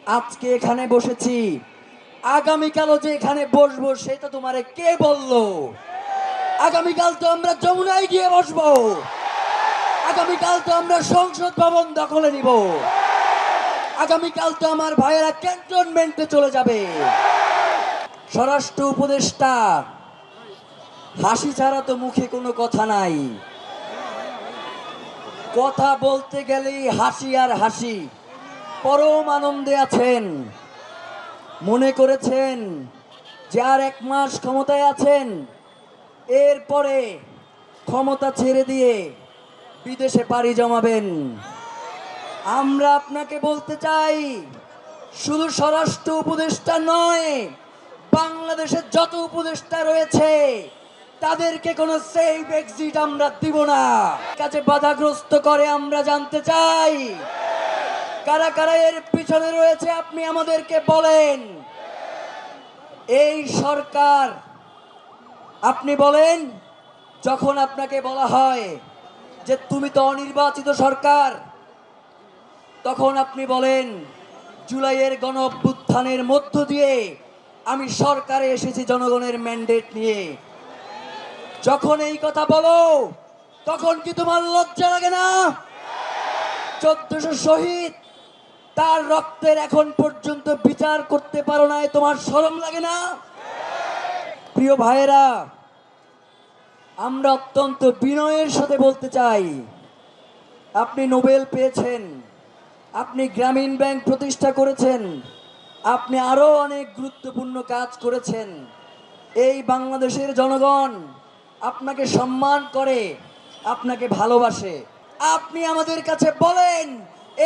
আজকে এখানে বসেছি, আগামীকালও যে এখানে বসবো সেটা তোমারে কে বললো? আগামীকাল তো আমরা যমুনায় গিয়ে বসবো, আগামীকাল তো আমরা সংসদ ভবন দখলে নিব, আগামীকাল তো আমার ভাইয়েরা ক্যান্টনমেন্টে চলে যাবে। স্বরাষ্ট্র উপদেষ্টা, হাসি ছাড়া তো মুখে কোনো কথা নাই। কথা বলতে গেলেই হাসি আর হাসি। পরম আনন্দে আছেন, মনে করেছেন যে আর 1 মাস ক্ষমতায় আছেন, এরপরে ক্ষমতা ছেড়ে দিয়ে বিদেশে পাড়ি জমাবেন। আমরা আপনাকে বলতে চাই, শুধু স্বরাষ্ট্র উপদেষ্টা নয়, বাংলাদেশের যত উপদেষ্টা রয়েছে তাদেরকে কোনো সেফ এক্সিট আমরা দিব না। কাজে বাধাগ্রস্ত করে আমরা জানতে চাই কারা কারা এর পিছনে রয়েছে, আপনি আমাদেরকে বলেন। এই সরকার, আপনি বলেন, যখন আপনাকে বলা হয় যে তুমি তো অনির্বাচিত সরকার, তখন আপনি বলেন জুলাইয়ের গণ অভ্যুত্থানের মধ্য দিয়ে আমি সরকারে এসেছি জনগণের ম্যান্ডেট নিয়ে। যখন এই কথা বলো তখন কি তোমার লজ্জা লাগে না? 1400 শহীদ, তার রক্তের এখন পর্যন্ত বিচার করতে পারো না, তোমার শরম লাগে না? প্রিয় ভাইয়েরা, আমরা অত্যন্ত বিনয়ের সাথে বলতে চাই, আপনি নোবেল পেয়েছেন, আপনি গ্রামীণ ব্যাংক প্রতিষ্ঠা করেছেন, আপনি আরো অনেক গুরুত্বপূর্ণ কাজ করেছেন। এই বাংলাদেশের জনগণ আপনাকে সম্মান করে, আপনাকে ভালোবাসে। আপনি আমাদের কাছে বলেন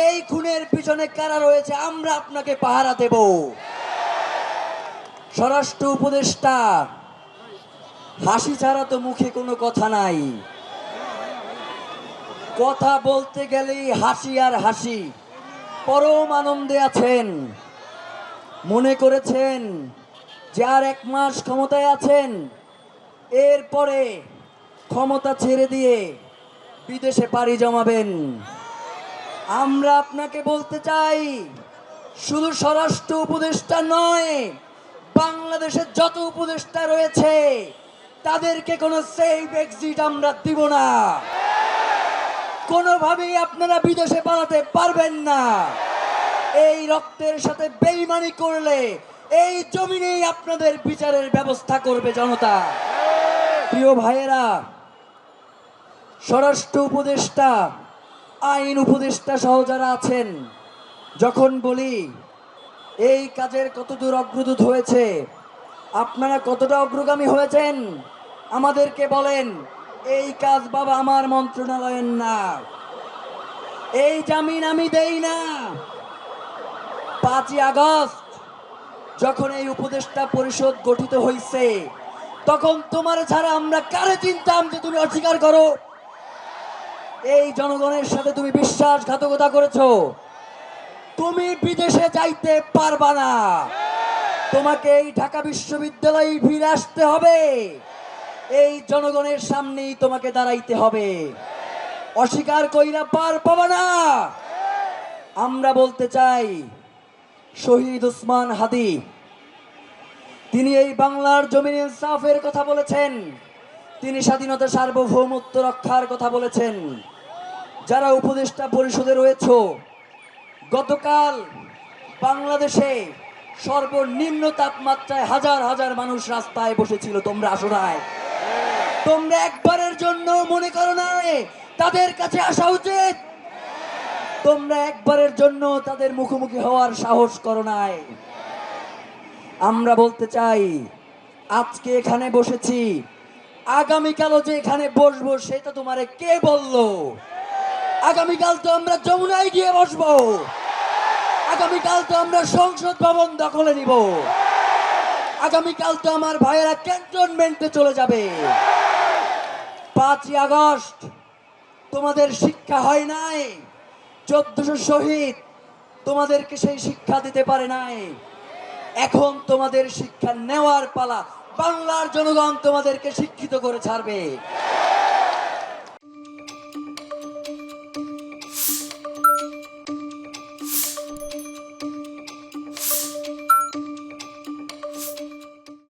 এই খুনের পিছনে কারা রয়েছে, আমরা আপনাকে পাহারা দেব। স্বরাষ্ট্র উপদেষ্টা, হাসি ছাড়া তো মুখে কোনো কথা নাই। কথা বলতে গেলেই হাসি আর হাসি। পরম আনন্দে আছেন, মনে করেছেন যে আর 1 মাস ক্ষমতায় আছেন, এরপরে ক্ষমতা ছেড়ে দিয়ে বিদেশে পাড়ি জমাবেন। আমরা আপনাকে বলতে চাই, শুধু স্বরাষ্ট্র উপদেষ্টা নয়, বাংলাদেশের যত উপদেষ্টা রয়েছে তাদেরকে কোনো সেফ এক্সিট আমরা দিব না। কোনোভাবেই আপনারা বিদেশে পালাতে পারবেন না। এই রক্তের সাথে বেইমানি করলে এই জমিনেই আপনাদের বিচারের ব্যবস্থা করবে জনতা। প্রিয় ভাইয়েরা, স্বরাষ্ট্র উপদেষ্টা, আইন উপদেষ্টা সহ যারা আছেন, যখন বলি এই কাজের কতদূর অগ্রদূত হয়েছে, আপনারা কতটা অগ্রগামী হয়েছেন আমাদেরকে বলেন। এই কাজ বাবা আমার মন্ত্রণালয়ের না, এই জামিন আমি দেই না। 5ই আগস্ট যখন এই উপদেষ্টা পরিষদ গঠিত হয়েছে, তখন তোমার ছাড়া আমরা কারে চিনতাম যে তুমি অস্বীকার করো? এই জনগণের সাথে তুমি বিশ্বাসঘাতকতা করেছো। তুমি বিদেশে যাইতে পারবা না, তোমাকে এই ঢাকা বিশ্ববিদ্যালয়ে ফিরে আসতে হবে, এই জনগণের সামনেই তোমাকে দাঁড়াইতে হবে। অস্বীকার কইরা পার পাবা না। আমরা বলতে চাই, শহীদ ওসমান হাদি, তিনি এই বাংলার জমিনে ইনসাফের কথা বলেছেন, তিনি স্বাধীনতা সার্বভৌমত্ব রক্ষার কথা বলেছেন। যারা উপদেষ্টা পরিষদে রয়েছে, গতকাল বাংলাদেশে সর্বনিম্ন তাপমাত্রায় হাজার হাজার মানুষ রাস্তায় বসেছিল, তোমরা আসো নাই। তোমরা একবারের জন্য মনে করো নাই তাদের কাছে আসা উচিত? তোমরা একবারের জন্য তাদের মুখোমুখি হওয়ার সাহস করো নাই। আমরা বলতে চাই, আজকে এখানে বসেছি, আগামীকালও যে এখানে বসবো সেটা তোমারে কে বললো? আগামীকাল তো আমরা যমুনায় গিয়ে বসবো, আগামীকাল তো আমরা সংসদ ভবন দখলে নিব, আগামীকাল তো আমার ভাইয়েরা ক্যান্টনমেন্টে চলে যাবে। 5ই আগস্ট তোমাদের শিক্ষা হয় নাই, 1400 শহীদ তোমাদেরকে সেই শিক্ষা দিতে পারে নাই। এখন তোমাদের শিক্ষা নেওয়ার পালা, বাংলার জনগণ তোমাদেরকে শিক্ষিত করে ছাড়বে।